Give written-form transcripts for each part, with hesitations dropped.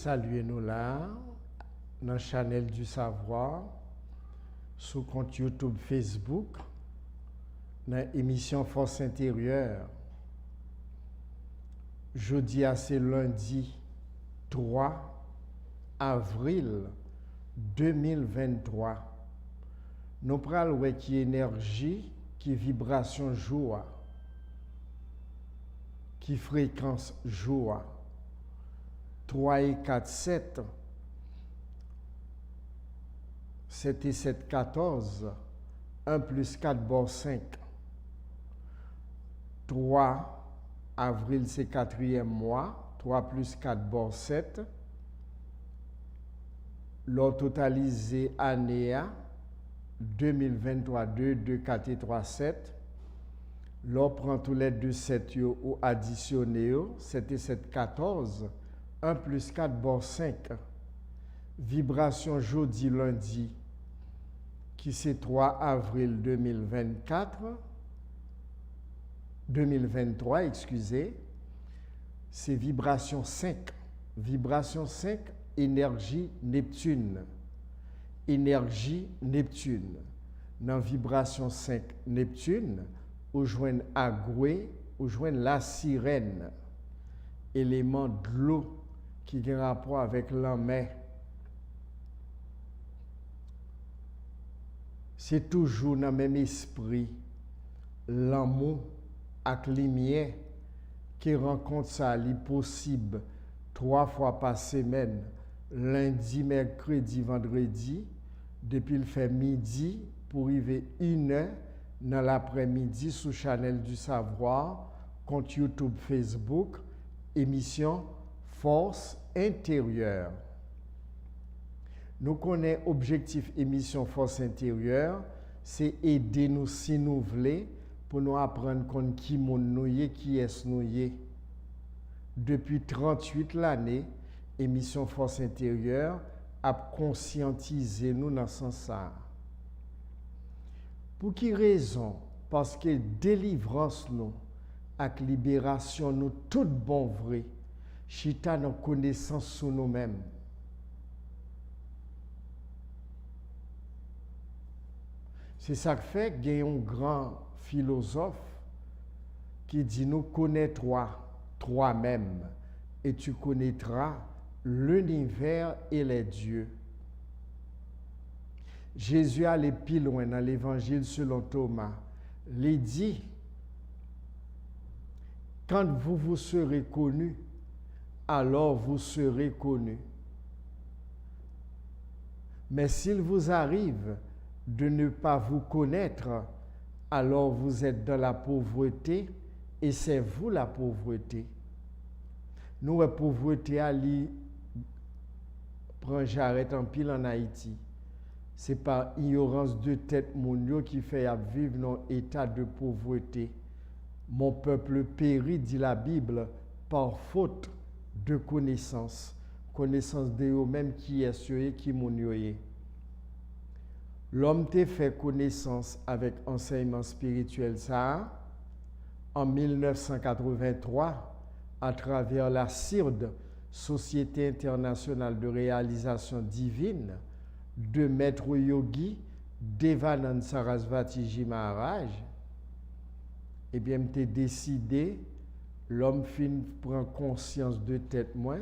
saluer nous là, dans le channel du savoir, sur le compte YouTube Facebook, dans l'émission Force intérieure. Jeudi, c'est lundi 3 avril 2023. Nous parlons qui énergie, qui vibration joie, qui fréquence joie. 3 et 4, 7. 7 et 7, 14. 1 plus 4, bord 5. 3 avril, c'est 4e mois. 3 plus 4, bord 7. L'or totalisé année 2023, 2, 2, 4 et 3, 7. L'or prend tous les deux 7 ou additionné 7 et 7, 14. 1 plus 4, bord 5. Vibration jeudi, lundi, qui c'est 3 avril 2023, excusez. C'est vibration 5. Vibration 5, énergie Neptune. Énergie Neptune. Dans vibration 5 Neptune, on joint Agoué, on joint la sirène, élément de l'eau qui a rapport avec la mer. C'est toujours dans le même esprit, l'amour avec lumière qui rencontre ça, possible 3 fois par semaine, lundi, mercredi, vendredi, depuis le fait midi pour arriver 1 heure dans l'après-midi sous Channel du Savoir, compte YouTube, Facebook, émission Force intérieure. Nous connaissons objectif émission Force intérieure, c'est aider nous si nous voulons pour nous apprendre qui nous est, qui est nous est. Depuis 38 l'année, émission Force intérieure a conscientisé nous dans ce sens. Pour qui raison? Parce que délivrance nous, avec libération nous, tout bon vrai, chita nos connaissances sur nous-mêmes. C'est ça qui fait qu'il y a un grand philosophe qui dit nous connais-toi toi-même et tu connaîtras l'univers et les dieux. Jésus allait plus loin dans l'évangile selon Thomas. Il dit, quand vous vous serez connus, alors vous serez connus. Mais s'il vous arrive de ne pas vous connaître, alors vous êtes dans la pauvreté et c'est vous la pauvreté. Nous, la pauvreté, elle prend j'arrête en pile en Haïti. C'est par ignorance de tête mondiale qui fait vivre dans un état de pauvreté. Mon peuple périt, dit la Bible, par faute de connaissance. Connaissance de eux-mêmes qui est sur eux, qui est. L'homme t'a fait connaissance avec enseignement spirituel ça en 1983 à travers la CIRD, Société internationale de réalisation divine, de Maître Yogi Devanand Sarasvati Ji Maharaj. Eh bien, m'te décidé, l'homme fin prend conscience de tête moi,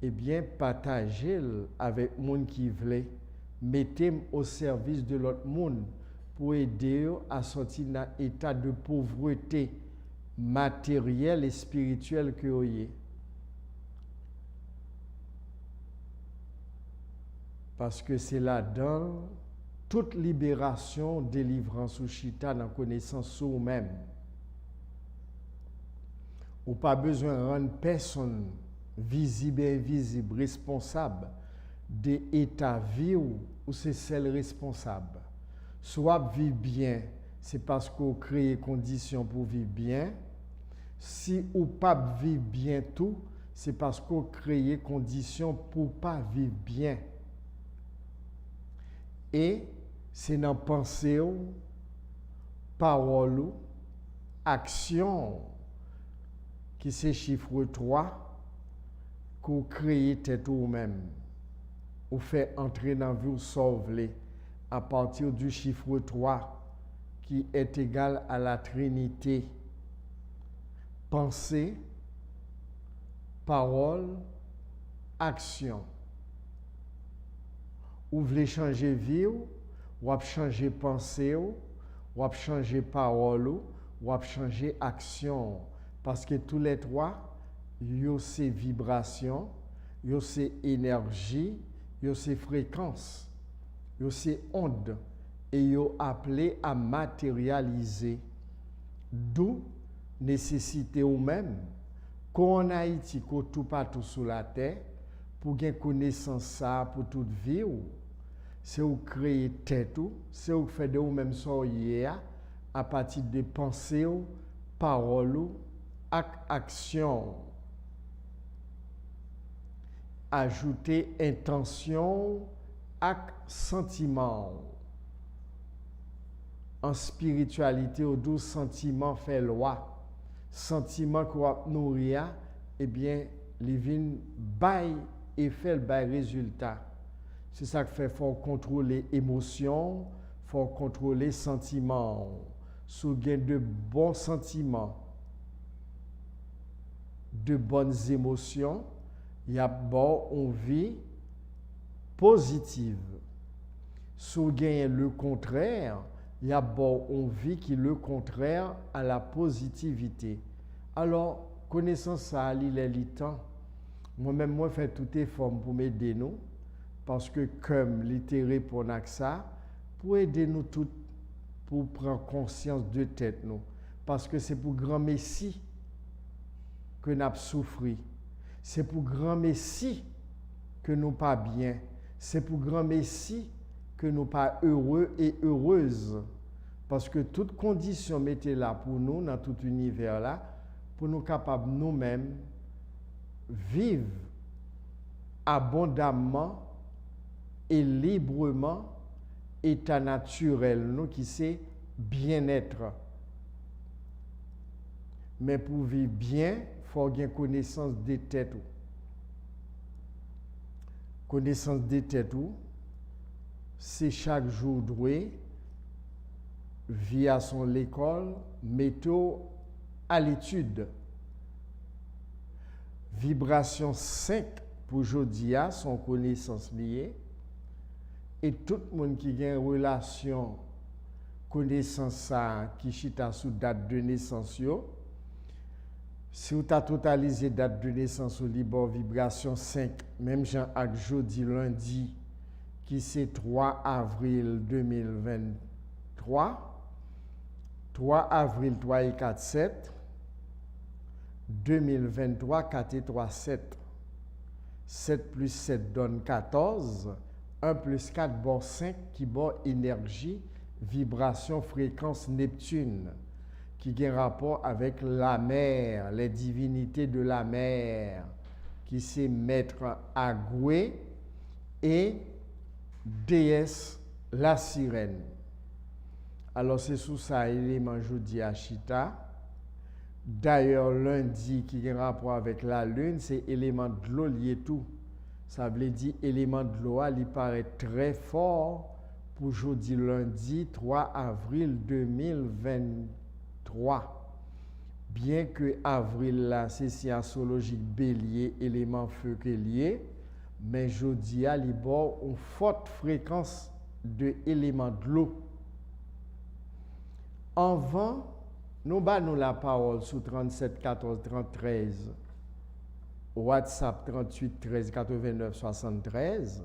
eh bien, partager avec monde qui voulait. Mettez-moi au service de l'autre monde pour aider à sortir d'un état de pauvreté matérielle et spirituelle que vous avez. Parce que c'est là-dedans toute libération, délivrance ou chita dans connaissance sur vous-même. Ou pas besoin de rendre personne visible et invisible responsable de l'état vie ou c'est celle responsable. Soit vivre bien, c'est parce qu'on crée conditions pour vivre bien. Si ou pas vivre bien tout, c'est parce qu'on crée conditions pour pas vivre bien. Et c'est dans pensée, parole, action qui c'est chiffre 3 qu'on crée tête ou même, ou fait entrer dans vie ou sauver à partir du chiffre 3 qui est égal à la Trinité. Pensée, parole, action. Ou voulez changer vie, ou changer pensée, ou changer parole, ou changer action. Parce que tous les trois, yo c'est vibration, yo c'est énergie, yo c'est fréquence, yo c'est onde, et yo appelé à matérialiser. D'où nécessité ou même qu'en Haïti, qu'on tout partout sur la terre, pour gagner connaissance ça pour toute vie, c'est où créer tête, c'est où faire de ou même ça à partir de pensées, paroles, action. Ajouter intention et sentiment. En spiritualité, au 12 sentiments fait loi. Sentiment qu'on nourrir, eh bien, les vins bail et fait le bail résultat. C'est ça qui fait faut contrôler émotions, faut contrôler sentiments. Si vous avez de bons sentiments, de bonnes émotions, il y a une vie positive. Si vous avez le contraire, il y a une vie qui est le contraire à la positivité. Alors, connaissance ça, il est le temps. Moi-même, moi, fais toutes les formes pour m'aider nous, parce que comme littéraire pour ça, pour aider nous tous, pour prendre conscience de tête nous, parce que c'est pour grand Messie que nous avons souffert. C'est pour grand Messie que nous pas bien. C'est pour grand Messie que nous pas heureux et heureuses. Parce que toute condition mettait là pour nous, dans tout univers là, pour nous capables nous-mêmes vivre abondamment et librement état naturel, nous qui c'est bien-être. Mais pour vivre bien, il faut avoir connaissance des têtes. Connaissance des têtes, c'est chaque jour doué, via son l'école, métaux à l'étude. Vibration 5 pour Jodia, son connaissance liée. Et tout le monde qui a une relation, connaissance ça, qui chita sous date de naissance, si vous avez totalisé date de naissance au Liban, vibration 5, même Jean avec jeudi, lundi, qui c'est 3 avril 2023, 3 avril 3 et 4, 7, 2023, 4 et 3, 7. 7 plus 7 donne 14, 1 plus 4 bon 5 qui bon énergie, vibration, fréquence Neptune, qui a un rapport avec la mer, les divinités de la mer, qui c'est maître Agoué et déesse la sirène. Alors c'est sous ça élément jeudi à Chita. D'ailleurs lundi qui a un rapport avec la lune, c'est élément de l'eau lié tout. Ça veut dire élément de l'eau, il paraît très fort pour jeudi lundi 3 avril 2023. Bien que avril là c'est scientologique bélier, élément feu que lié, mais jeudi il y a une forte fréquence de éléments de l'eau. Avant, nous avons la parole sous 37 14 13, WhatsApp 38 13 89 73.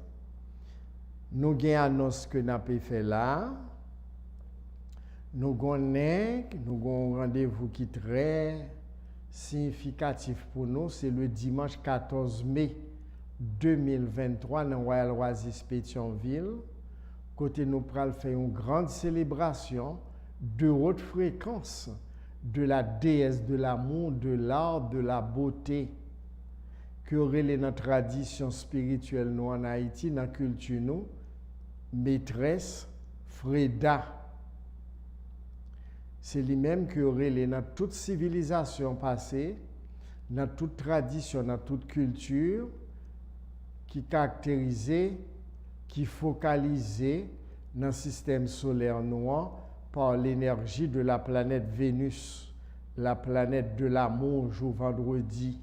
Nous avons annonce que nous avons fait là. Nous avons un rendez-vous qui est très significatif pour nous. C'est le dimanche 14 mai 2023 dans Royal Oasis Pétionville. Côté nous pral faire une grande célébration de haute fréquence de la déesse de l'amour, de l'art, de la beauté que aurait notre tradition spirituelle nous en Haïti, dans la culture nous, maîtresse Freda. C'est lui-même qui aurait dans toute civilisation passée, dans toute tradition, dans toute culture, qui caractérisé, qui focalisé dans le système solaire noir par l'énergie de la planète Vénus, la planète de l'amour, jour vendredi.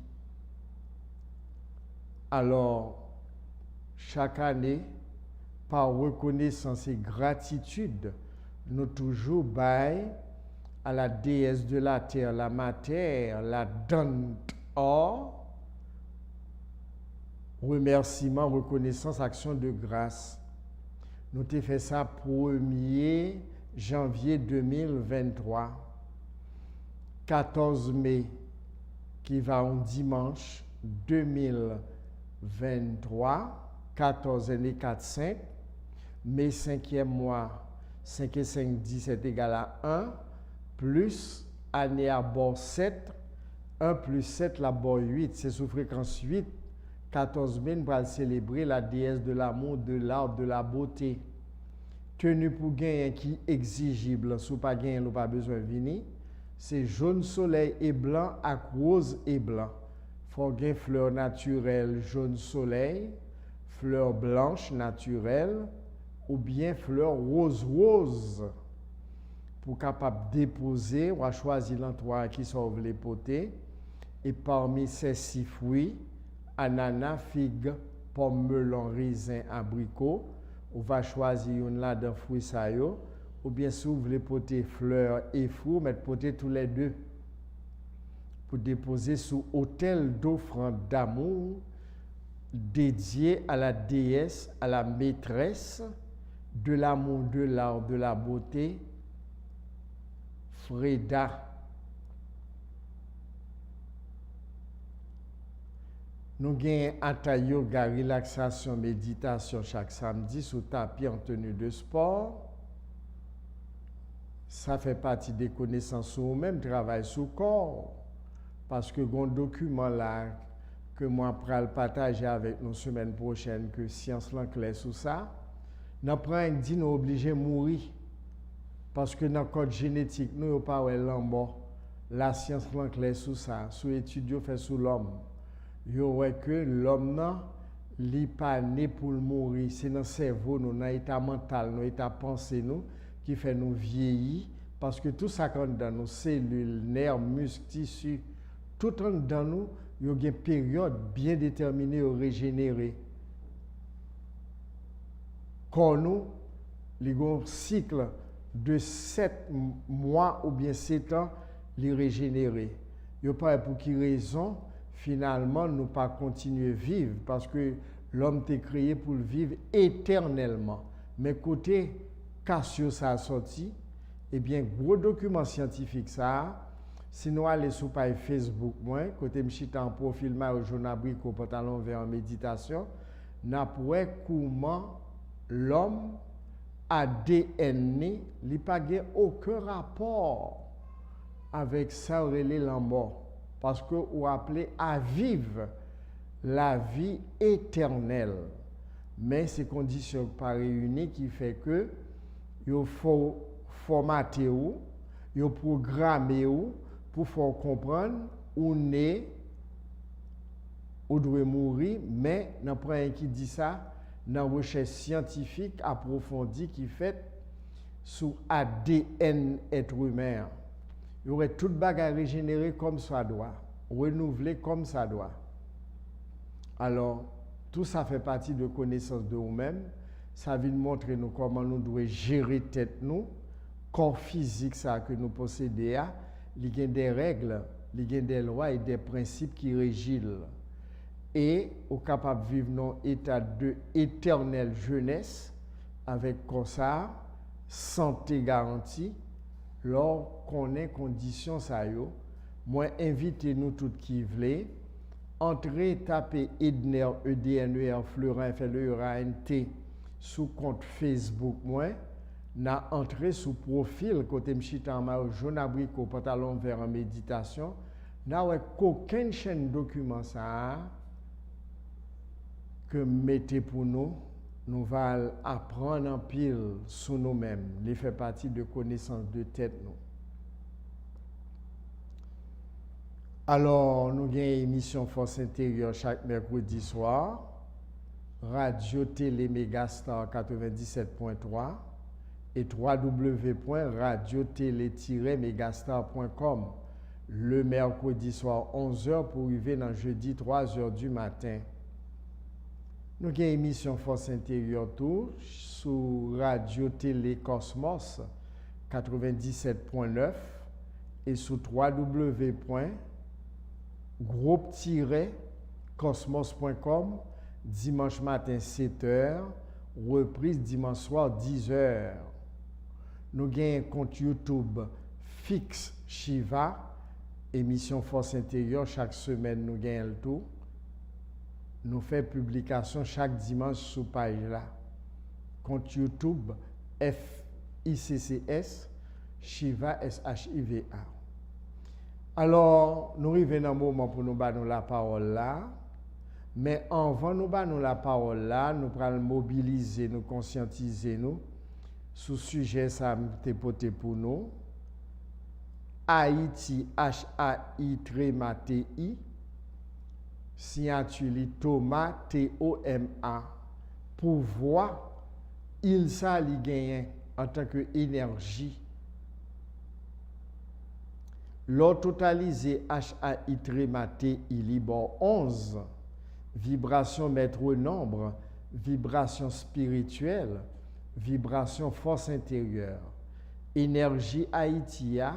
Alors, chaque année, par reconnaissance et gratitude, nous toujours bail à la déesse de la terre, la matière, la dante or, remerciement, reconnaissance, action de grâce. Nous avons fait ça 1er janvier 2023, 14 mai, qui va en dimanche 2023, 14 et 4, 5, mai 5e mois, 5 et 5, 17 égale à 1, plus année à bord 7, 1 plus 7 la bord 8, c'est sous fréquence 8, 14 mai, nous allons célébrer la déesse de l'amour, de l'art, de la beauté. Tenu pour gagner qui est exigible, si vous pas gagner, vous pas besoin de venir. C'est jaune soleil et blanc, à rose et blanc. Il faut gagner fleurs naturelles, jaune soleil, fleurs blanches naturelles, ou bien fleurs rose. Pour capable déposer, on va choisir l'endroit qui sauve les potés. Et parmi ces 6 fruits, ananas, figue, pomme, melon, raisin, abricot, on va choisir une là d'un fruit ça yo, ou bien si vous voulez poter fleurs et fruits, mettre poter tous les deux pour déposer sous autel d'offrande d'amour dédié à la déesse, à la maîtresse de l'amour, de l'art, de la beauté, Freda. Nous avons Hatha Yoga, relaxation, méditation chaque samedi sous tapis en tenue de sport. Ça fait partie des connaissances sur nous-mêmes, travail sur le corps. Parce que un document là que moi pourrais partager avec nous semaine prochaine, que science claire sur ça, nous prenons dit nous obligés de mourir. Parce que dans le code génétique, nous n'avons pas l'embord. La science claire sur ça, sur l'étude fait sur l'homme. Il y aurait que l'homme n'est pas né pour mourir. C'est dans le cerveau, dans l'état mental, dans l'état pensée, qui fait nous vieillir. Parce que tout ça qu'on dans nos cellules, nerfs, muscles, tissus, tout dans nous, il y a une période bien déterminée à régénérer. Quand nous, il y a un cycle de 7 mois ou bien 7 ans, les régénérer. Il n'y a pas pour qui raison, finalement, nous pas continuer à vivre, parce que l'homme est créé pour le vivre éternellement. Mais côté Cassio, ça a sorti, eh bien, gros document scientifique, ça, si nous allons sur page Facebook, moi, côté m'chita en profil, au jaune abricot, pantalon vert en méditation, n'a pas comment l'homme ADN, il n'a pas aucun rapport avec ça, relé la mort. Parce que vous appelez à vivre la vie éternelle. Mais ces conditions pas réunies qui fait que il faut formater ou, il faut programmer ou pour faire comprendre où est, où doit mourir, mais n'a pas un qui dit ça dans recherche scientifique approfondie qui fait sur ADN être humain. Il y aurait toute bagarre régénérée comme ça doit, renouvelée comme ça doit. Alors, tout ça fait partie de connaissance de nous-mêmes. Ça vient montrer nous comment nous devons gérer tête nous, corps physique ça que nous possédons, il y a des règles, il y a des lois et des principes qui régissent. Et au capable de vivre dans un état de éternelle jeunesse avec comme ça, santé garantie. Lorsqu'on est condition ça yo, moi invitez nous toutes qui voulez, entrez taper Edner EDNER Fleurin FLERANT sous compte Facebook moi, n'a entré sous profil côté m'chita en jaune abricot pantalon vert en méditation, n'a aucune chaîne document ça que mettez pour nous. Nous allons apprendre en pile sur nous-mêmes. Il fait partie de connaissances de tête. Nous. Alors, nous avons une émission Force intérieure chaque mercredi soir. Radio Télé Megastar 97.3 et www.radiotélé-megastar.com le mercredi soir 11h pour arriver dans jeudi 3h du matin. Nous avons une émission Force intérieure tout sur Radio Télé Cosmos 97.9 et sur www.groupe-cosmos.com dimanche matin 7h, reprise dimanche soir 10h. Nous avons un compte YouTube fixe Shiva, émission Force intérieure, chaque semaine nous gagnons le tout. Nous faisons publication chaque dimanche sur page là. Compte YouTube FICCS, Shiva SHIVA. Alors, nous arrivons dans un moment pour nous donner la parole là. Mais avant de nous donner la parole là, nous allons mobiliser, nous conscientiser nous sur le sujet ça a porté pour nous. Haïti, H-A-I-T-I, signature Thomas, T-O-M-A, pouvoir, il ça li gagne en tant que énergie. L'autre totalisé H-A-I-T-I, il y a 11. Vibration maître nombre, vibration spirituelle, vibration force intérieure. Énergie Haïtia,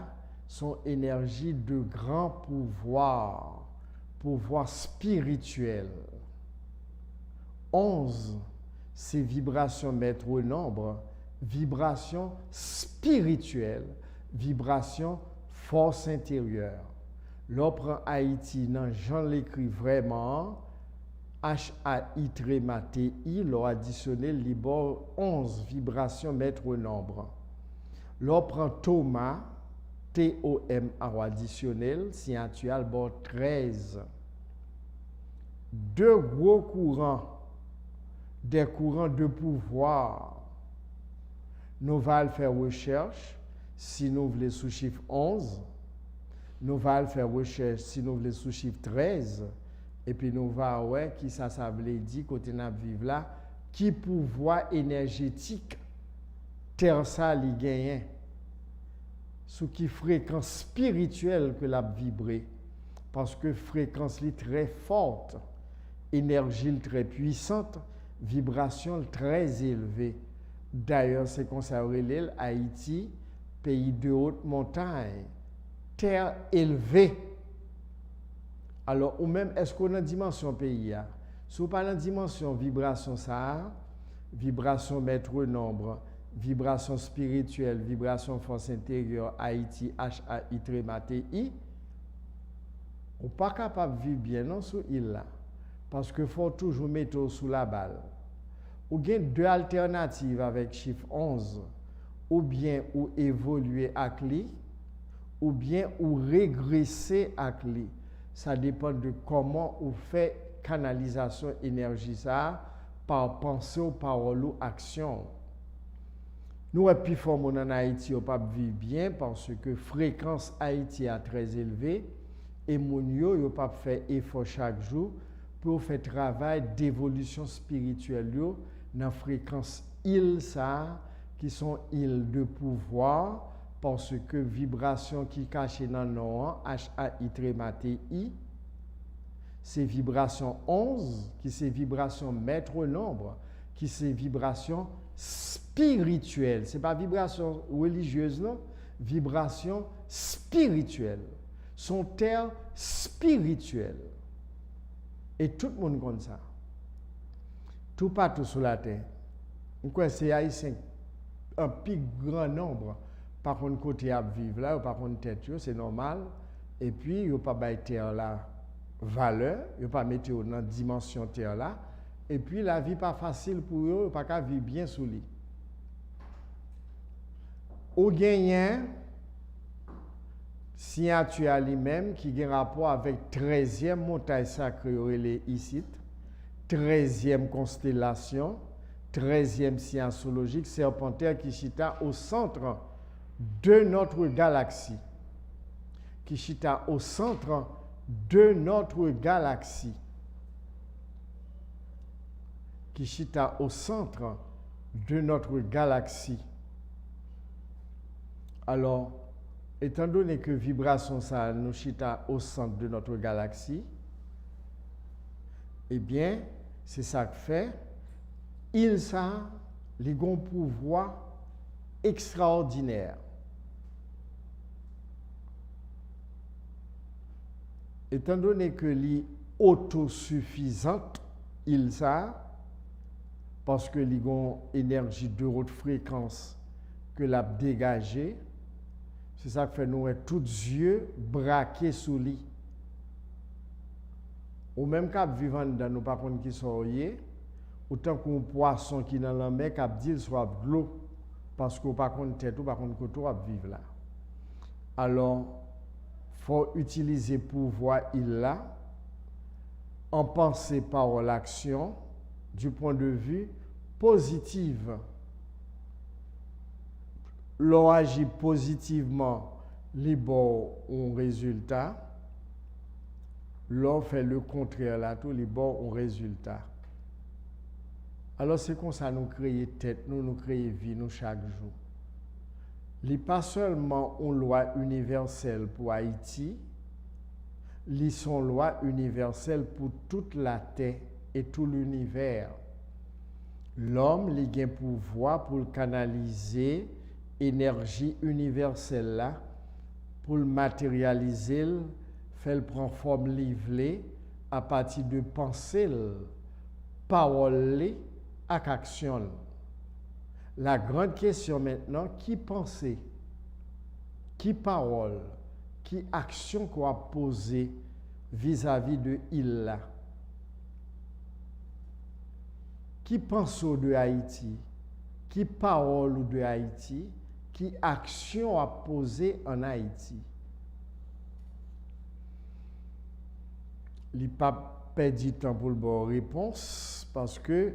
son énergie de grand pouvoir, pouvoir spirituel. 11, c'est vibration maître nombre, vibration spirituelle, vibration force intérieure. L'on prend Haïti, dans Jean l'écrit vraiment, H-A-I-T-I, l'on additionné libre 11 vibrations maître nombre. L'on prend Thomas, T-O-M-A additionnel, signature bord 13. Deux gros courants, des courants de pouvoir. Nous allons faire recherche si nous voulons sous chiffre 11. Nous allons faire recherche si nous voulons sous chiffre 13. Et puis nous allons voir qui ça veut dire côté nous vivre là, qui pouvoir énergétique terre ça li gagne, sous qui fréquence spirituelle que l'a vibré, parce que fréquence li très forte, énergie très puissante, vibration très élevée. D'ailleurs c'est considéré l'île Haïti, pays de haute montagne, terre élevée. Alors, ou même, est-ce qu'on a une dimension pays? Si on parle de dimension vibration, ça, vibration maître nombre, vibration spirituelle, vibration force intérieure, Haïti, H-A-I-T-I, on n'est pas capable de vivre bien non, sur l'île là. Parce qu'il faut toujours mettre sous la balle. Ou il y a deux alternatives avec chiffre 11, ou bien ou évoluer avec lui, ou bien ou régresser avec lui. Ça dépend de comment on fait canalisation énergie ça par pensée ou parole ou action. Nous, et puis, en Haïti, on ne peut pas vivre bien parce que la fréquence Haïti est très élevée et mon yo, ne peut pas faire effort chaque jour pour faire travail d'évolution spirituelle dans la fréquence île ça, qui sont îles de pouvoir. Parce que vibration qui cache dans le nom, H-A-I-T-I, c'est vibration 11, qui c'est vibration maître nombre, qui c'est vibration spirituelle. Ce n'est pas vibration religieuse, non? Vibration spirituelle. Son terre spirituelle. Et tout le monde connaît ça. Tout partout sur la terre. Donc, c'est haïtien, un plus grand nombre. Par contre, côté à vivre là, par contre, tête, c'est normal. Et puis, il n'y a pas de terre là valeur, il n'y a pas de mettre dans la dimension terre là. Et puis, la vie n'est pas facile pour eux, il n'y a pas qu'à vivre bien sous lui. Au gagnant, signature à lui-même qui a un rapport avec 13e montagne sacrée ici, 13e constellation, 13e scienceologique, Serpentaire qui chita au centre de notre galaxie, qui chita au centre de notre galaxie, qui chita au centre de notre galaxie. Alors, étant donné que vibration ça nous chita au centre de notre galaxie, eh bien, c'est ça que fait, il ça, les gon pouvoir extraordinaire. Étant donné que les autosuffisante, il ça, parce que les gon énergie de haute fréquence que l'a dégagée, c'est ça qui fait nous être tous yeux braqués sous lui. Ou même quand vivant dans nos par contre qui sont autant qu'un poisson qui dans la mer qui dit soit de l'eau parce qu'on par contre tête ou par contre que va vivre là. Alors faut utiliser pouvoir il là en pensée, parole, action du point de vue positif. L'on agit positivement, les bons ont résultat. L'on fait le contraire là, tous les bons ont résultat. Alors c'est comme ça nous créons tête, nous créons vie nous chaque jour. Il n'est pas seulement une loi universelle pour Haïti, il sont loi universelle pour toute la terre et tout l'univers. L'homme il a un pouvoir pour canaliser énergie universelle là, pour le matérialiser, faire prendre forme livrée à partir de pensée, parole et action. La grande question maintenant, qui pensée, qui parole, qui action qu'on a posée vis-à-vis de il là? Qui pense de Haïti, qui parole de Haïti, qui action a posé en Haïti? Il n'a pas perdu temps pour le bon réponse parce que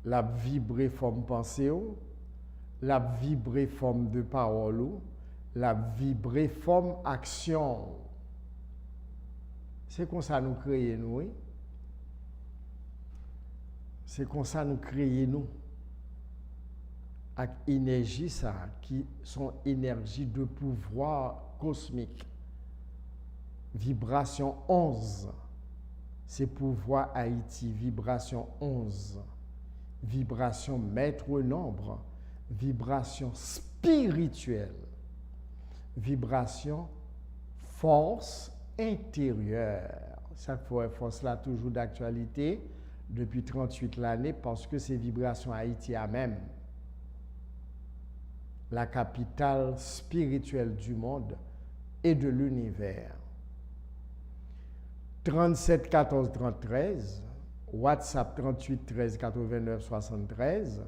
la vibré forme pensée, la vibré forme de parole, la vibré forme action. C'est comme ça nous créons nous, oui? C'est comme ça nous créons nous. Avec énergie ça, qui sont énergie de pouvoir cosmique. Vibration 11. C'est pouvoir Haïti, vibration 11. Vibration maître nombre. Vibration spirituelle. Vibration force intérieure. Cette force là toujours d'actualité depuis 38 l'année parce que c'est vibration Haïti à même. La capitale spirituelle du monde et de l'univers. 37 14 13, WhatsApp 38 13 89 73.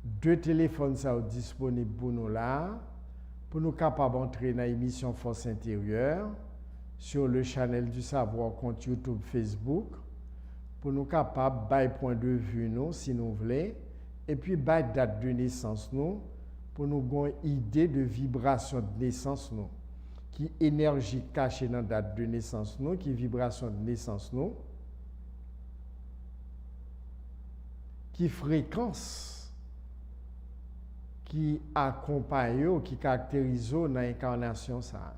Deux téléphones sont disponibles pour nous là, pour nous capables d'entrer dans l'émission Force intérieure sur le channel du savoir compte YouTube, Facebook, pour nous capables de point de vue nous si nous voulons, et puis date de naissance nous, pour nous avoir une idée de vibration de naissance nous. Qui énergie cachée dans la date de naissance nous, qui vibration de naissance nous, qui fréquence, qui accompagne, qui caractérise dans l'incarnation ça.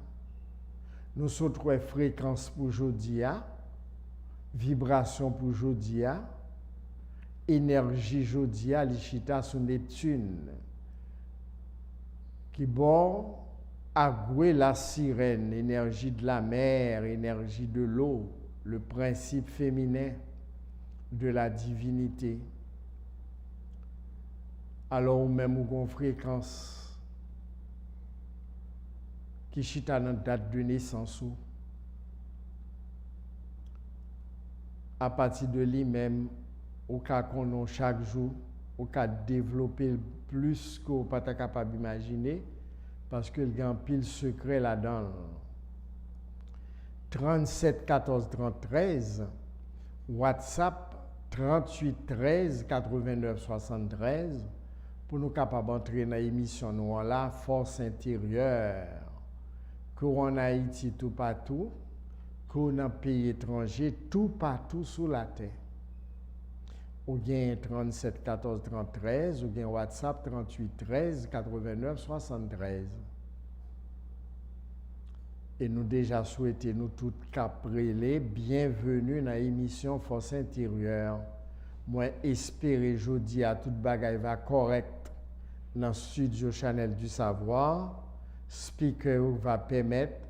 Nous sommes trois fréquences pour Jodia, vibration pour Jodia, énergie Jodia, l'Ichita sur Neptune, qui bon agouer la sirène, énergie de la mer, énergie de l'eau, le principe féminin de la divinité. Alors même ou une fréquence qui chita dans date de naissance ou à partir de lui-même au cas qu'on a chaque jour au cas développer plus qu'on pas capable d'imaginer parce que il y a un pile secret là-dedans. 37 14 13, WhatsApp 38 13 89 73 pour nous capables d'entrer dans l'émission nous là force intérieure que en Haïti tout partout qu'on a pays étranger tout partout sur la terre. Ou bien 37 14 33, ou bien WhatsApp 38 13 89 73. Et nous déjà souhaitons nous toutes caprélés bienvenue dans l'émission Force intérieure. Moi espérer jeudi à toute bagaille va correct dans le studio Channel du Savoir. Speaker va permettre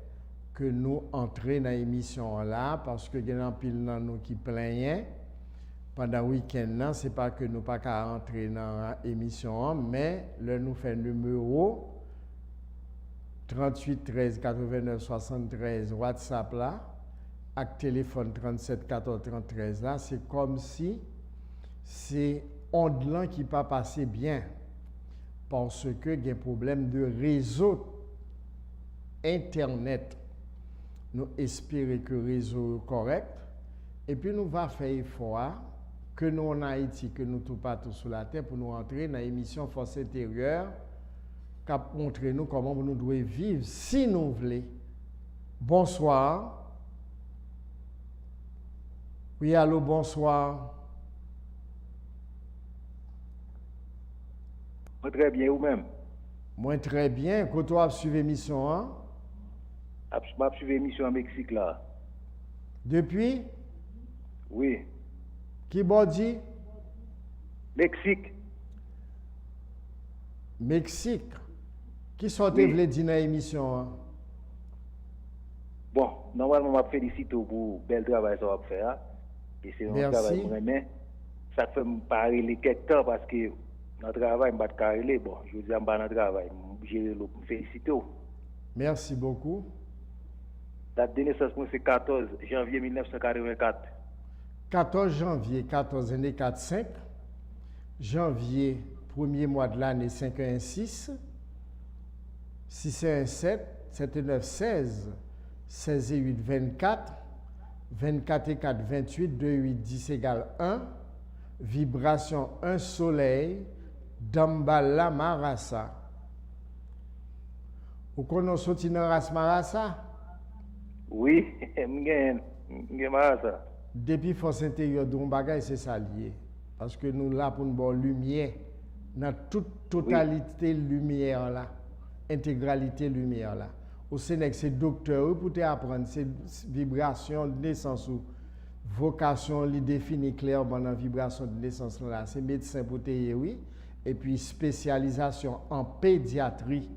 que nous entrions dans l'émission là parce que il y a un pile dans nous qui plaignent pendant le week-end. Ce n'est pas que nous pas qu'à entrer dans l'émission, mais là nous fait numéro 38 13 89 73 WhatsApp là, avec téléphone 37 14 33 là, c'est comme si c'est onde là qui pas passé bien parce que il y a un problème de réseau internet. Nous espérons que le réseau est correct et puis nous va faire effort que nous en Haïti, que nous tout partout sur la terre pour nous entrer dans l'émission Force intérieure qui montre nous comment nous devons vivre si nous voulons. Bonsoir. Oui, allô, bonsoir. Moi très bien, vous-même. Moi très bien. Quand tu as suivi l'émission, hein? Je suivi l'émission au Mexique là. Depuis? Oui. Qui bon dit? Mexique. Mexique. Qui sortait Oui. voulait dire dans l'émission? Hein? Bon, normalement, je félicite pour le bel travail que ça va faire. Et c'est un travail vraiment. Ça fait me parler quelques temps parce que dans le travail, je ne vais pas parler. Bon, je dis, je suis dans le travail. Je me félicite. Merci beaucoup. Date de naissance, c'est 14 janvier 1984. 14 janvier 1445. Janvier, premier mois de l'année 516. 617, 79, 16, 16 et 8, 24, 24 et 4, 28, 2 et 8, 10 égale 1, vibration 1 soleil, Dambala Marasa. Vous connaissez dans race Marasa? Oui, je Marasa. Depuis Force intérieure de Bagay, c'est ça lié. Parce que nous là pour une bonne lumière, dans toute totalité de lumière là. Intégralité lumière là. Au Sénèque, c'est docteur pour te apprendre ces vibrations de naissance ou vocation li définit clairement dans vibration de naissance là. C'est médecin pour te oui et puis spécialisation en pédiatrie.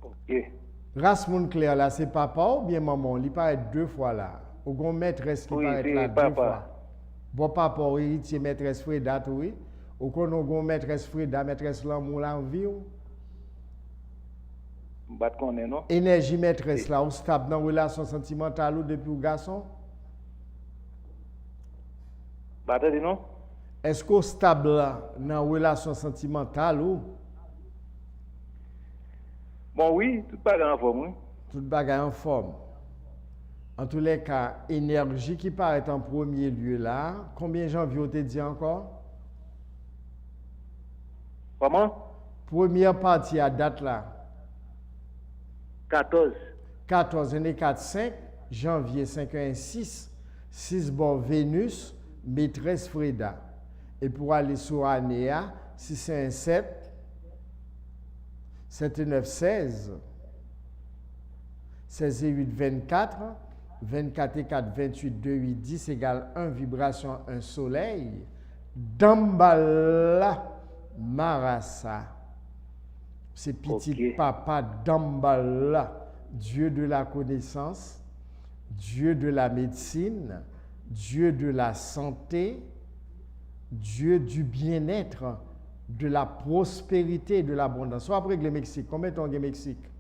OK. Race moun clair là, c'est papa ou bien maman, il paraît deux fois là. Ou gon maîtresse qui paraît là papa. Deux fois. Bon papa héritier maîtresse Freda oui. Ou konon gon maîtresse Freda, maîtresse l'amour là en vie ou? Non? Énergie maîtresse là, ou stable dans la relation sentimentale ou depuis le garçon? Non? Est-ce qu'on stable là dans la relation sentimentale ou? Bon oui, tout bagarre en forme. Oui. Tout bagarre en forme. En tous les cas, énergie qui paraît en premier lieu là, combien janvier on te dit encore? Comment? Première partie à date là. 14. 14 année 4, 5, janvier 5, 1, 6, 6 bon Vénus, maîtresse Freda. Et pour aller sur année 6, 1, 7, 7 et 9, 16, 16 et 8, 24, 24 et 4, 28, 2, 8, 10 égale 1, vibration 1 soleil, Dambala Marasa. C'est petit papa Dambala, Dieu de la connaissance, Dieu de la médecine, Dieu de la santé, Dieu du bien-être, de la prospérité et de l'abondance. Soit après le Mexique, combien de temps au Mexique?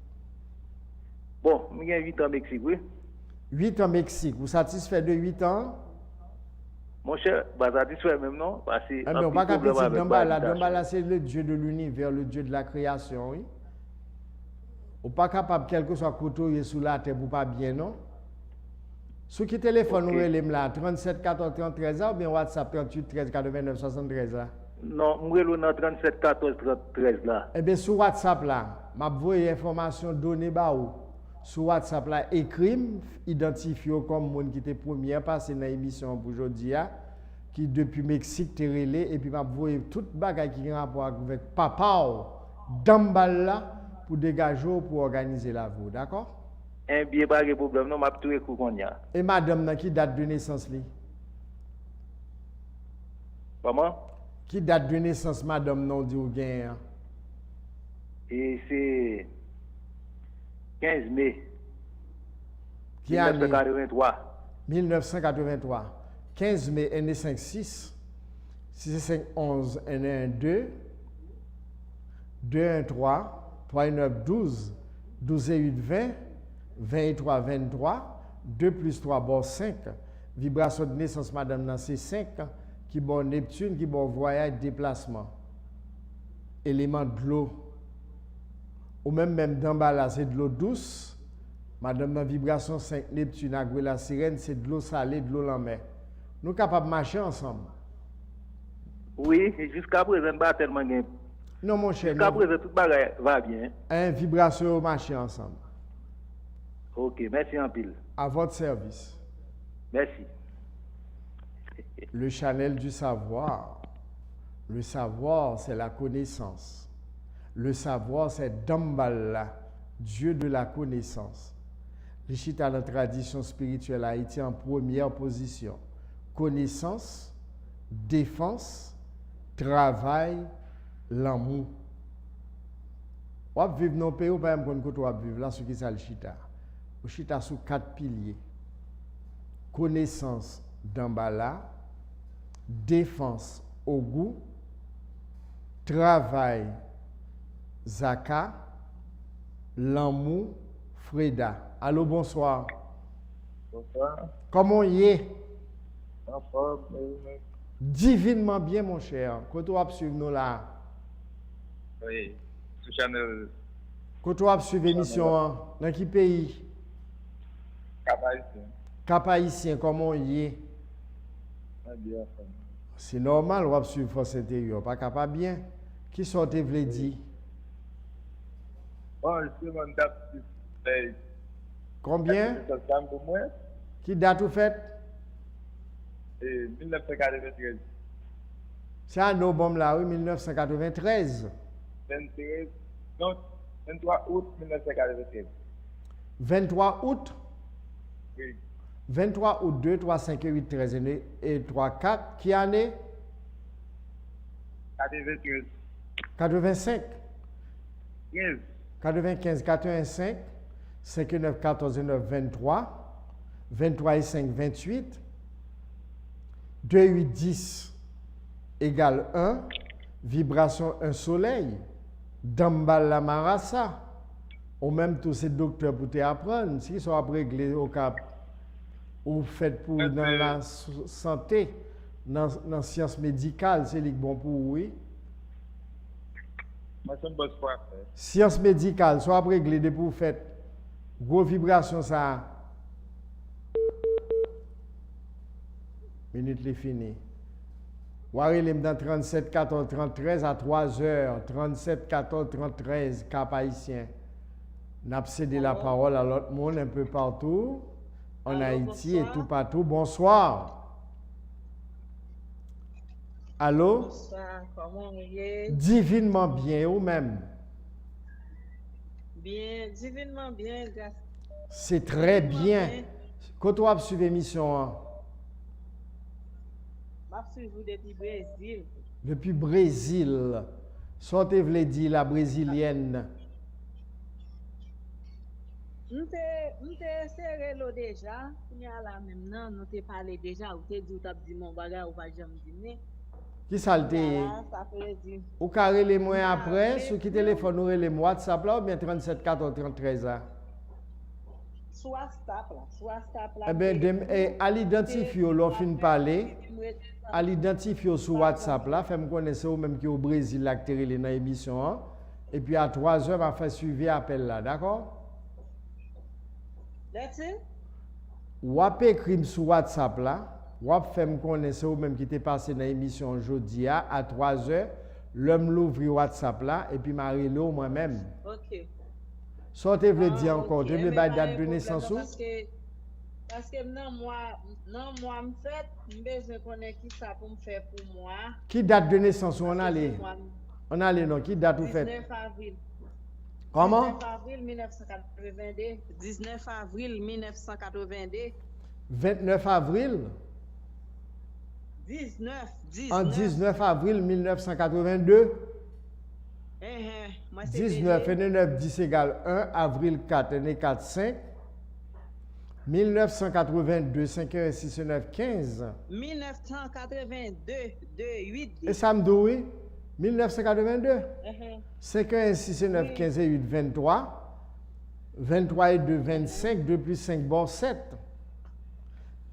Bon, il y a 8 ans au Mexique, oui. 8 ans au Mexique, vous satisfait de 8 ans? Mon cher, satisfait même non? Parce que on va pas petit Dambala, c'est le Dieu de l'univers, le Dieu de la création, oui. On pas capable, quel que soit côté sous la terre, pour pas bien, non? Ceux qui téléphone, nous relèvent là, 37 14 33 ou bien WhatsApp 38 13 89 73 là? Non, nous relèvons 37 14 13 là. Eh bien, sur WhatsApp là, je vais vous information donnée bah ou. sur WhatsApp là, écrit, identifié comme monde qui était premier passé dans l'émission pour aujourd'hui, qui depuis Mexique t'est relé, et puis m'a voyé toute bagaille qui a rapport avec papa, d'embal là, pour dégager, pour organiser la voie, d'accord? Un bien pas de problème, non, m'a tout écouté qu'on y a. Et madame, qui date de naissance li? Comment? Qui date de naissance madame non dit ou gain? Et c'est 15 mai. Qui année? 1983. 1983. 15 mai, N 56. 6 5 11, N 1 2. 2 1 3. 3 9 12. 12 et 8 20. 23 23. 2 plus 3 bon 5. Vibration de naissance madame nan c'est 5. Qui bon Neptune, qui bon voyage, déplacement. Élément de l'eau. Ou même d'en bas là, c'est de l'eau douce. Madame dans vibration 5 Neptune, à la sirène, c'est de l'eau salée, de l'eau en mer. Nous sommes capables de marcher ensemble. Oui, jusqu'à présent, pas tellement bien. Non, mon cher. Jusqu'à présent, tout va bien. Vibration, marcher ensemble. Ok, merci en pile. À votre service. Merci. Le channel du savoir. Le savoir, c'est la connaissance. Le savoir, c'est Damballa, Dieu de la connaissance. L'Ichita, la tradition spirituelle a été en première position. Connaissance, défense, travail, l'amour. On va vivre dans le pays, on va vivre là, ce qui est l'Ichita. L'Ichita sous 4 piliers. Connaissance, Damballa, défense, Ogu, travail, Zaka, l'amour, Freda. Allô, bonsoir. Bonsoir. Comment y est? En forme. Divinement bien, mon cher. Quand tu vas suivre nous là? Oui, sur Channel. Quand tu vas suivre l'émission, dans quel pays? Cap-Haïtien. Cap-Haïtien, comment y est? Bien. C'est normal, on va suivre force intérieure. Pas capable bien. Qui sortait, vous dire? Bon, je suis mon date. Combien? Pour moi. Qui date vous faites? 1993. C'est à novembre là, oui, 1993. 23 août 1993. 23 août? Oui. 23 août 2, 3, 5, 8, 13 et 3, 4. Qui année? 93. 85. 15. 95, 85. 5 et 9, 14 et 9, 23. 23 et 5, 28. 2 et 8, 10 égale 1. Vibration 1 soleil. Damballa Marasa. Ou même tous ces docteurs pour t'apprendre. Si ils sont réglés au cap. Ou faites pour dans la santé, dans la science médicale, c'est bon pour oui. Science médicale, soit réglé de pour faire gros vibration ça. Minute les fini. Warelem dans 37 14 33 à 3h, 37 14 33 Cap Haïtien. N'a cédé la parole à l'autre monde un peu partout. En Haïti bonsoir. Et tout partout. Bonsoir. Allô? Bonsoir, comment vous êtes? Divinement bien, ou même? Bien, divinement bien, grâce. C'est très bien. Quand tu as suivi l'émission? Je suis depuis Brésil. Depuis Brésil. Sortez, vous dire la brésilienne. Nous t'ai serré l'eau déjà, nous là maintenant, nous t'ai parlé déjà, ou t'ai dit, ou t'as dit mon bagage, ou pas jamais dîner. Qui ça le dit? Ou carré les mois après, sur qui téléphone ou les mois WhatsApp là, ou bien 37 14 33 là? Soit WhatsApp là. Eh bien, à l'identifier, l'on fin parler, à l'identifier sur WhatsApp là, fait me connaître ou même qui au Brésil là, qui est dans l'émission, et puis à 3h, va faire suivi appel là, d'accord? Ou ap écrit sur WhatsApp là, ou ap fait me connaître ou même qui était passé dans l'émission aujourd'hui à 3h, l'homme l'ouvre WhatsApp là et puis m'arrive moi-même. OK. Ça te veut dire encore, tu veux mais pas pas date un de problème naissance ou? parce que non moi me fait, besoin connaître qui ça pour me faire pour moi. Qui date de naissance ou on Parce que c'est allait? moi. On allait non, qui date ou fait? 19 avril. Comment? 19 avril 1982. 19 avril 1982. 29 avril? 19. En 19 avril 1982? Moi c'est 19, et 9, 10 égale 1, avril 4, et 4, 5. 1982, 5, 1, 6, 9, 15. 1982, 2, 8. Et ça me dit oui? 1982. 5, 1, 6, 9, 15 et 8, 23. 23 et 2, 25. 2 plus 5, bon, 7.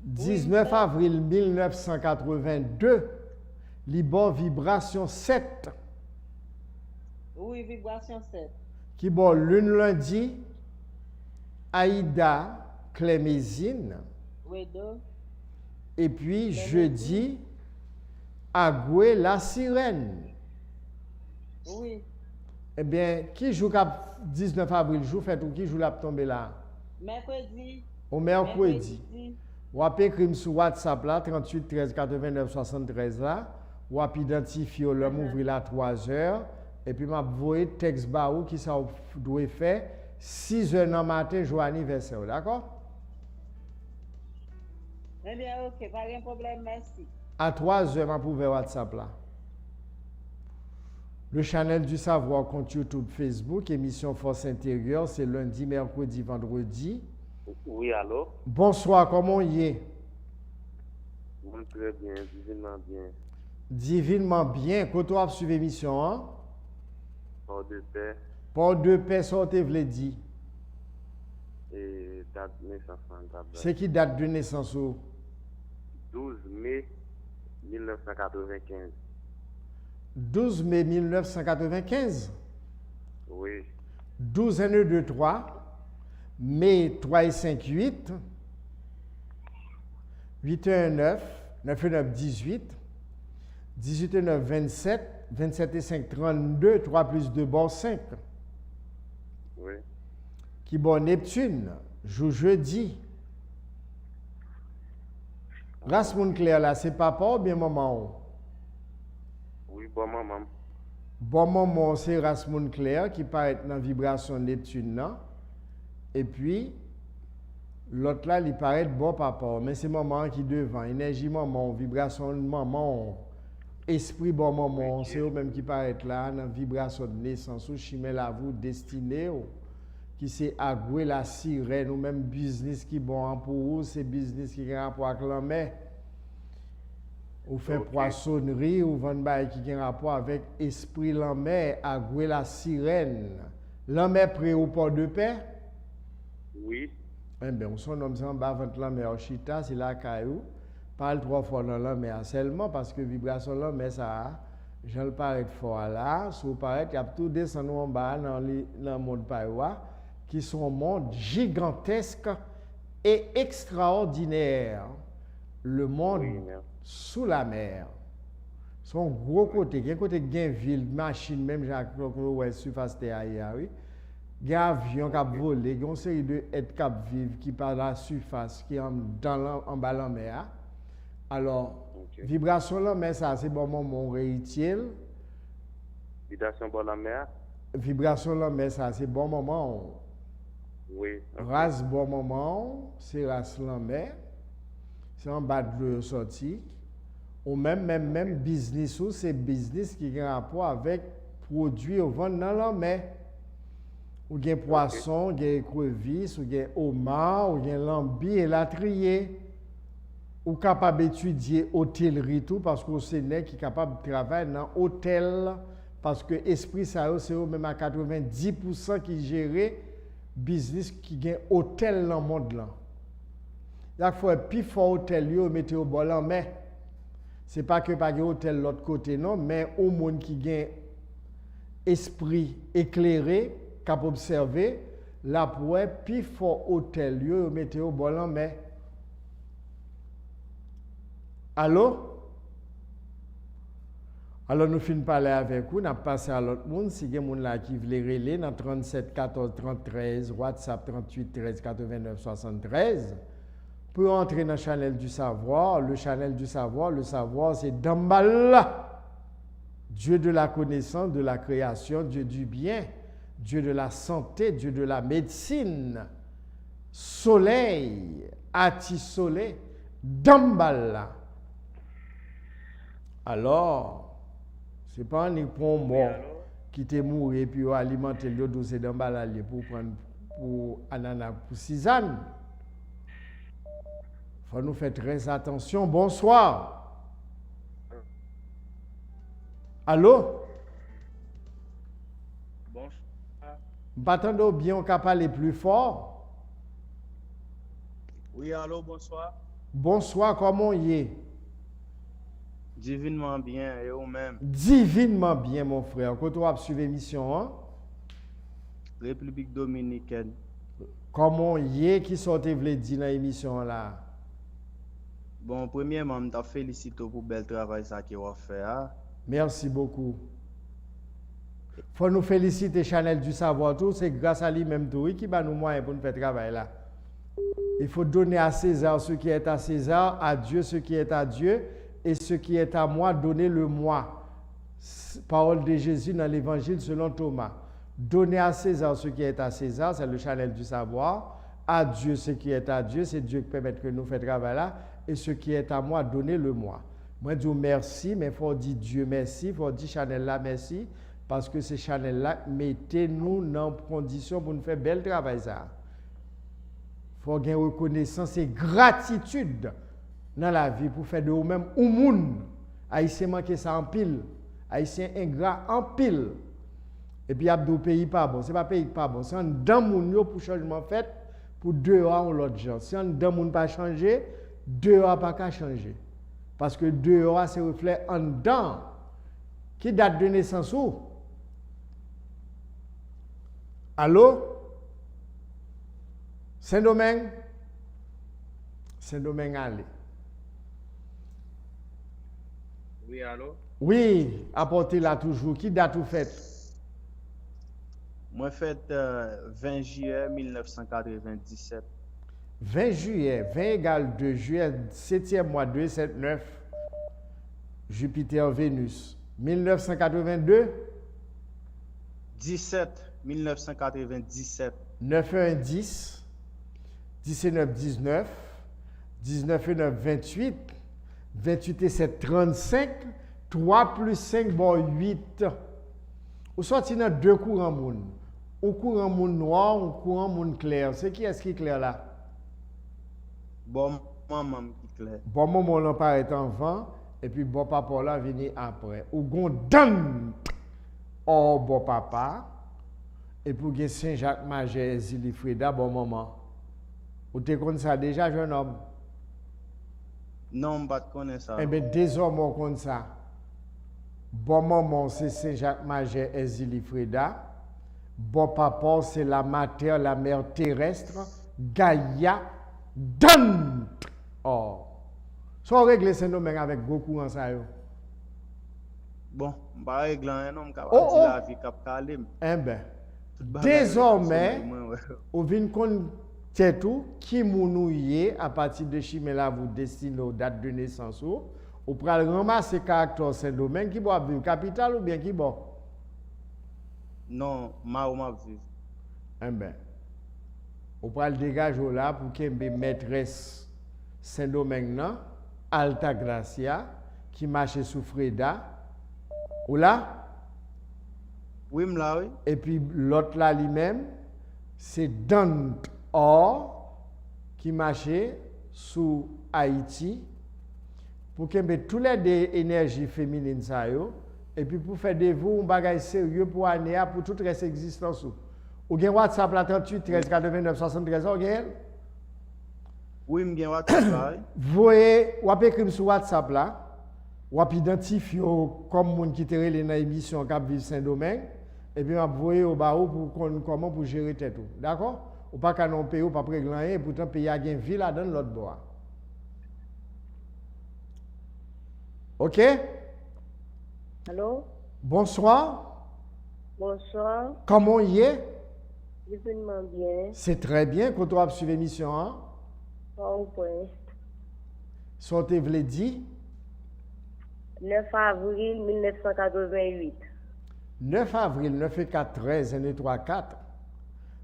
19 avril 1982. Liban vibration 7. Oui, vibration 7. Qui bon lune lundi. Aïda Clémésine. Oui, deux. Et puis jeudi, Agoué la sirène. Oui. Eh bien, qui joue cap 19 avril, joue fait ou qui joue la tomber là? Mercredi. Au mercredi. Ou avez écrit sur WhatsApp là, 38 13 89 73 là. Ou avez identifié l'homme ouvrir là 3 heures. Et puis, m'a envoyé texte baou qui ça doit faire 6 heures dans le matin, jour anniversaire. D'accord? Eh bien, ok, pas de problème, merci. À 3 heures, m'a ouvert WhatsApp là. Le channel du savoir compte YouTube, Facebook, émission Force intérieure, c'est lundi, mercredi, vendredi. Oui, allô? Bonsoir, comment y est? Très bien, divinement bien. Divinement bien. Quand tu as suivi l'émission, hein? Port de paix Port de paix, ça te voulait dire. et date de naissance. C'est qui date de naissance? 12 mai 1995. 12 mai 1995. Oui, 12 1 2 3. Mai 3 et 5 8. 8 1 9. 9 et 9 18. 18 et 9 27. 27 et 5 32. 3 plus 2 bon 5. oui. Qui bon Neptune. Jour jeudi. Race moun clair là, c'est papa ou bien maman? Oui, bon maman. Bon maman, c'est race moun clair qui paraît dans la vibration Neptune. Non? Et puis, l'autre là, il paraît bon papa. Mais c'est maman qui devant. Énergie maman, vibration maman, esprit bon maman, c'est eux même qui paraît là, dans la vibration de naissance, ou chimé la vous destiné, qui c'est agoué la sirène, ou même business qui bon pour vous, c'est business qui a rapport avec l'homme. Ou fait poissonnerie, ou vendre bail qui a rapport avec esprit l'homme, agoué la sirène. L'homme est prêt au port de paix? Oui, Eh bien, son homme s'en bat avant la mer chita, c'est la caillou. Parle 3 fois dans la mer seulement parce que vibration la mer ça, je le paraît fort là, sous paraît il y a tout descendu en bas dans le monde païwa qui sont un monde gigantesque et extraordinaire. Le monde oui, merci. sous la mer. Son gros côté, il y a un côté ville, machine même Jacques ouais surface terre oui. Il y a un avion qui a volé, il y a une série de êtres qui vivent, qui par la surface, qui sont en bas de la mer. Alors, vibration de la mer, ça, c'est bon moment réitile. Vibration pour la mer? Vibration de la mer, ça, c'est bon moment. Oui. Race bon moment, c'est race la mer. C'est en bas de l'eau sortie. Ou même business, c'est business qui a un rapport avec produits au vent dans la mer. Ou bien poisson, ou bien écrevisse, ou bien homard, ou bien lambi et latrier. Ou capable d'étudier hôtellerie tout parce que c'est né qui est capable de travailler dans hôtel parce que esprit ça c'est même à 90% qui gère business qui gagne hôtel dans le monde là. Il faut plus fort hôtel yo mettez au bol en mais c'est pas que pas hôtel l'autre côté non mais au monde qui gagne esprit éclairé cap observer là pour plus fort hôtel yo mettez au bol en mais allô? Alors, nous finissons parler avec vous, nous avons passé à l'autre monde. Si il y a des gens qui veulent relayer dans 37 14 33, WhatsApp 38 13 89 73, pour entrer dans le channel du savoir. Le channel du savoir, le savoir, c'est Damballa. Dieu de la connaissance, de la création, Dieu du bien, Dieu de la santé, Dieu de la médecine. Soleil, Ati-Soleil, Damballa. Alors, ce n'est pas un pour mort qui t'est mort et puis alimenter le dossier Damballa pour prendre pour ananas pour tisane. Il faut nous faire très attention. Bonsoir. Allô? Bonsoir. M'attendons bien, on peut parler plus fort. Oui, allô, bonsoir. Bonsoir, comment y est? Divinement bien, et vous-même? Divinement bien, mon frère. Quand tu as suivi l'émission, hein? République Dominicaine. Comment y est qui sortait vle dire dans l'émission là? Bon, premièrement, je te félicite pour le bel travail que vous avez fait. Hein? Merci beaucoup. Faut nous féliciter Chanel du Savoir tout, c'est grâce à lui même tout qui va nous moyens pour nous faire travail là. Il faut donner à César ce qui est à César, à Dieu ce qui est à Dieu, et ce qui est à moi, donnez-le moi. Parole de Jésus dans l'évangile selon Thomas. Donnez à César ce qui est à César, c'est le Chanel du Savoir. À Dieu ce qui est à Dieu, c'est Dieu qui permet que nous fassions travail là, et ce qui est à moi, donnez-le moi. Moi, je dis merci, mais il faut dire Dieu merci, il faut dire Chanel là merci, parce que c'est Chanel là, mettez-nous dans condition pour nous faire bel travail ça. Il faut avoir reconnaissance et gratitude dans la vie pour faire de vous-même un monde. Haïtien manque ça en pile. Haïtien ingrat en pile. Et puis, il y a des pays pas bon. Ce n'est pas pays pas bon. C'est un dans moun pour changement fait pour deux ans ou l'autre gens. Si un dans moun pas changé, deux ans pas qu'à changer. Parce que deux ans, c'est reflet en dedans. Qui date de naissance où? Allô? Saint-Domingue? Saint-Domingue, allez. Oui, allô? Oui, apportez-la toujours. Qui date ou fait? Moi, fait 20 juillet 1997. 20 juillet, 20 égale 2 juillet, 7e mois 2, 7, 9, Jupiter, Vénus. 1982? 17 1997. 9 1 10, 17 9 19, 19 et 9 28, 28 et 7 35, 3 plus 5 bon 8. Ou sorti dans deux courants monde. Ou courant monde noir, ou courant monde clair. C'est qui est-ce qui est clair là? Bon maman qui clair. Bon maman là paraît en vent et puis bon papa là vient après. Ou gon dan oh bon papa et pour que Saint-Jacques Majeur Zilifreda bon maman. Ou te connais ça déjà jeune homme? Non, je ne connais pas ça. Eh bien désormais on connaît ça. Bon maman c'est Saint-Jacques Majeur Zilifreda. Bon papa c'est la mater, la mère terrestre Gaïa Dan. Oh. Soit régler Saint-Domingue avec beaucoup en ça yo. Bon, je ne régler un homme qui a Oh, dit la vie qui a calé. Eh bien, désormais, on vient connaître tout qui mounouye à partir de Chimela vous destine aux dates de naissance ou pral ramasser caractère Saint-Domingue qui va vivre capitale ou bien qui bon. Non, ma vivre. Eh bien, on pral dégager là pour qu'il y ait maîtresse Saint-Domingue nan, Alta Gracia qui marche sous Freda. Ou là? Oui, m'la oui. Et puis l'autre là lui-même, c'est Dante Or qui marchait sous Haïti pour qu'il y ait toutes les énergies féminines ça yo, et puis pour faire de vous un bagage sérieux pour année pour toute reste existence. Ou bien WhatsApp là 38 13 89 73 ou bien? Oui, m'gen WhatsApp là. Vous voyez, ou avez écrit sur WhatsApp là, ou avez identifié comme monde qui était dans l'émission Cap Vivre Saint-Domingue, et puis vous voyez au bas pour comment pour gérer tête. D'accord? Ou pas qu'à non payer ou pas régler rien, pourtant pays a une ville là dans l'autre bois. OK? Allô? Bonsoir. Bonsoir. Comment y est? Divinement bien. C'est très bien quand on a suivi l'émission. Hein? Bon point. Sortez v'lez dit 9 avril 1988. 9 avril 9 et 4 13 1 3 4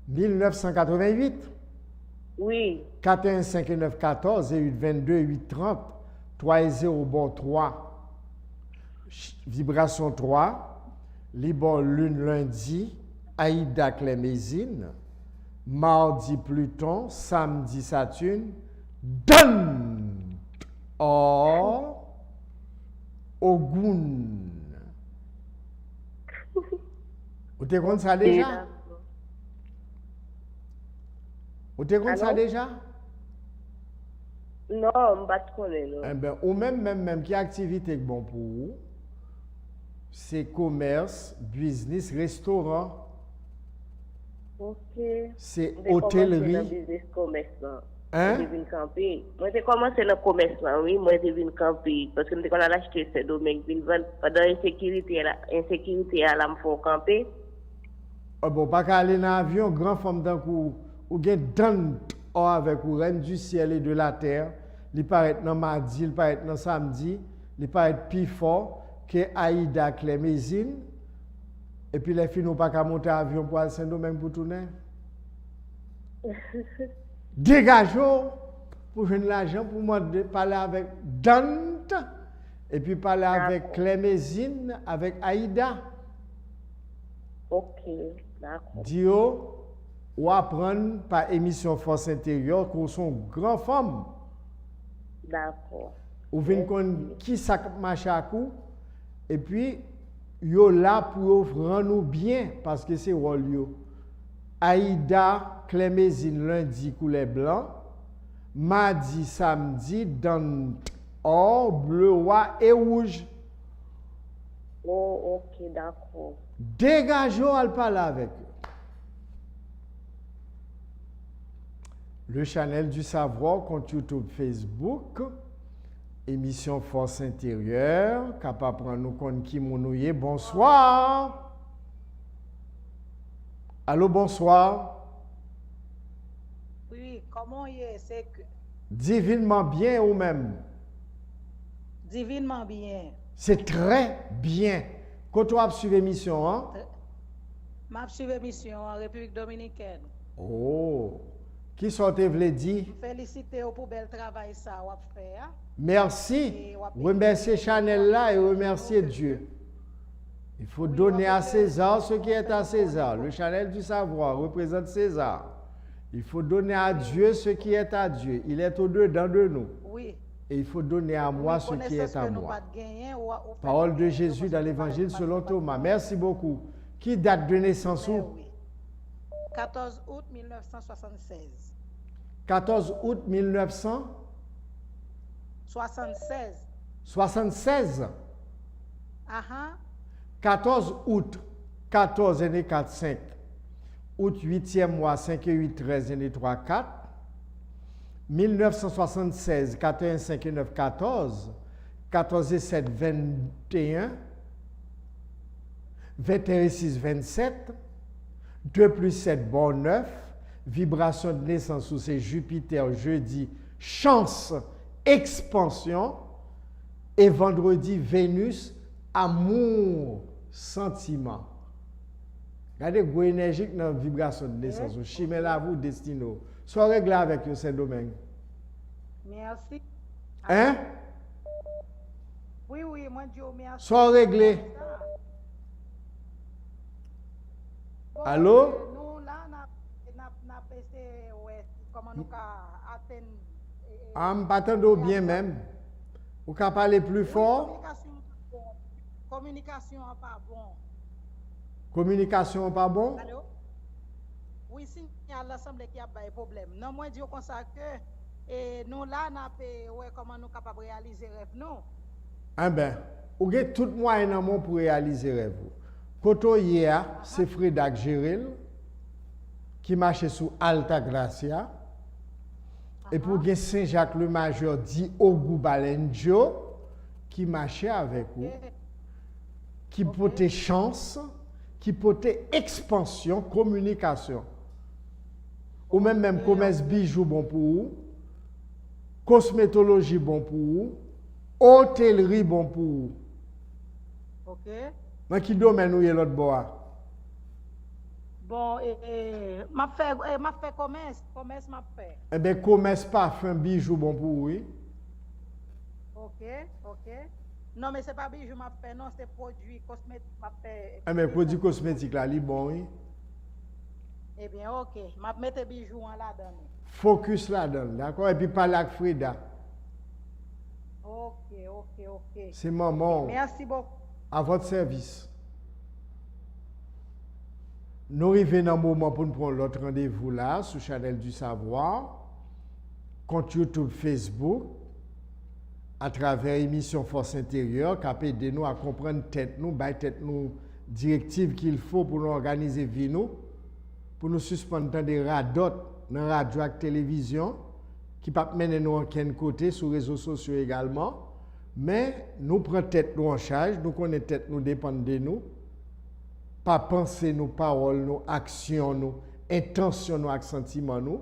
1988. Oui. 4 1 5 et 9 14 et 8 22 8 30 3 et 0 bon 3 vibration 3 Liban lune lundi Aïda Clémésine mardi Pluton samedi Saturne donne or Ogun. Vous te compte ça déjà? Vous te compte ça déjà? Non, je ne connais pas. Eh bien, ou même, qui activité bon pour vous, c'est commerce, business, restaurant. Ok. C'est hôtellerie. Moi, business commerce. Hein? Je viens camper. Moi, j'ai commencé le commerce, oui. Moi, je viens camper. Parce que quand on a acheté ce domaine, pendant l'insécurité, là, me faut camper. Ah bon, pas qu'à aller dans l'avion, grand femme d'un coup, ou bien donne avec ou reine du ciel et de la terre, il paraît dans mardi, il paraît dans samedi, il paraît plus fort que Aïda Clémésine. Et puis les filles n'ont pas qu'à monter à l'avion pour aller Saint-Domingue pour tourner. Dégageons pour jouer de l'argent pour moi de parler avec Dante et puis parler avec Clémésine, avec Aïda. Ok, d'accord. Dio, ou apprendre par émission Force intérieure qu'on sont grand femmes. D'accord. Ou venir qu'on qui ça marche à coup et puis yo là pour rendre nous bien parce que c'est rôle yo. Aïda Clémésine lundi couleur blanc, mardi samedi dans or bleu roi et rouge. Oh, ok, d'accord. Dégageons à parler avec eux. Le channel du savoir compte YouTube, Facebook, émission Force intérieure, capable de prendre nous compte qui mounouye. Bonsoir. Allô, bonsoir. Oui, comment y est? C'est que... Divinement bien ou même? Divinement bien. C'est très bien. Quand tu as suivi l'émission, hein? Je suis l'émission en République Dominicaine. Oh. Qui sortait v'lait dire? Félicité pour bel travail ça vous fait. Hein? Merci. Remerciez Chanel là et remerciez Dieu. Il faut donner à César ce qui est à César. Le Chanel du savoir représente César. Il faut donner à Dieu ce qui est à Dieu. Il est au-dedans de nous. Oui. Et il faut donner à moi ce qui est à moi. Parole de Jésus dans l'évangile selon Thomas. Merci beaucoup. Qui date de naissance où? 14 août 1976. 14 août 1976. 76. 14 août 14 et 4 5. Août 8e mois 5 et 8 13 et 3 4. 1976 4 5 et 9 14. 14 et 7 21. 21 et 6 27. 2 plus 7 bon 9. Vibration de naissance où c'est Jupiter jeudi chance expansion. Et vendredi Vénus amour sentiment. Regardez go énergique dans la vibration de naissance. Chimé la vous destino. Sois réglé avec ce domaine. Merci. Hein? Oui, moi Dieu merci. Sois réglé. Allô? Nous là n'a passé comment nous atteindre. Am patando bien même. Ou ka parler plus fort? Communication pas bon. Communication pas bon? Allô? Oui, si il y a l'assemblée qui a des problèmes. Non, moi je comme ça que nous là n'a pas comment nous capable réaliser rêve nous. Ah ben, ou avez tout moyen dans monde pour réaliser rêve. Koto hier, c'est Frédéric Géril qui marchait sous Alta Gracia. Et pour que Saint-Jacques le Major dit Ogou Balenjo qui marchait avec vous. qui porte chance, qui porte expansion, communication. Ou même commerce bijoux bon pour vous, cosmétologie bon pour vous, hôtellerie bon pour vous. Ok. Dans quel domaine où est l'autre bois? Bon, m'a fait commerce m'a fait. Eh bien, commerce parfum bijoux bon pour vous, oui. Ok. Non, mais c'est pas bijoux m'a fait, non, c'est produit cosmétique m'a fait. Eh bien, produit cosmétique là, il bon, oui. Eh bien, ok, m'a mette bijoux en là-dedans. Focus là-dedans, d'accord? Et puis parler avec Frida. Ok. C'est maman. Merci beaucoup. À votre service. Nous arrivons dans le moment pour nous prendre l'autre rendez-vous là, sur Channel du Savoir, compte YouTube, Facebook, à travers l'émission Force Intérieure, qui a aidé nous à comprendre tête nous directives qu'il faut pour nous organiser vie nous, pour nous suspendre des radotes dans la radio et la télévision, qui ne peuvent pas mener nous en aucun côté, sur les réseaux sociaux également. Mais nous prenons tête nous en charge, nous connaissons tête nous dépend de nous. Pas penser nos paroles, nos actions, nos intentions, nos sentiments, nous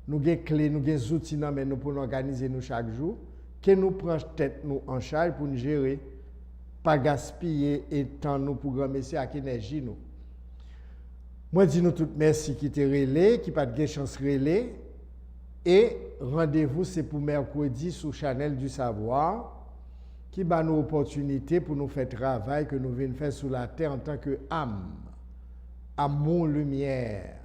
avons des clés, nous avons des outils nous pour nous organiser nous chaque jour, que nous prenons tête nous en charge pour nous gérer, pas gaspiller et temps nous pour remercier avec énergie nous. Moi dis nous tout merci qui te relais, qui pas de chance relais et rendez-vous c'est pour mercredi sur Channel du Savoir qui bat nous opportunité pour nous faire travail que nous venons faire sur la terre en tant que âme, amour, lumière.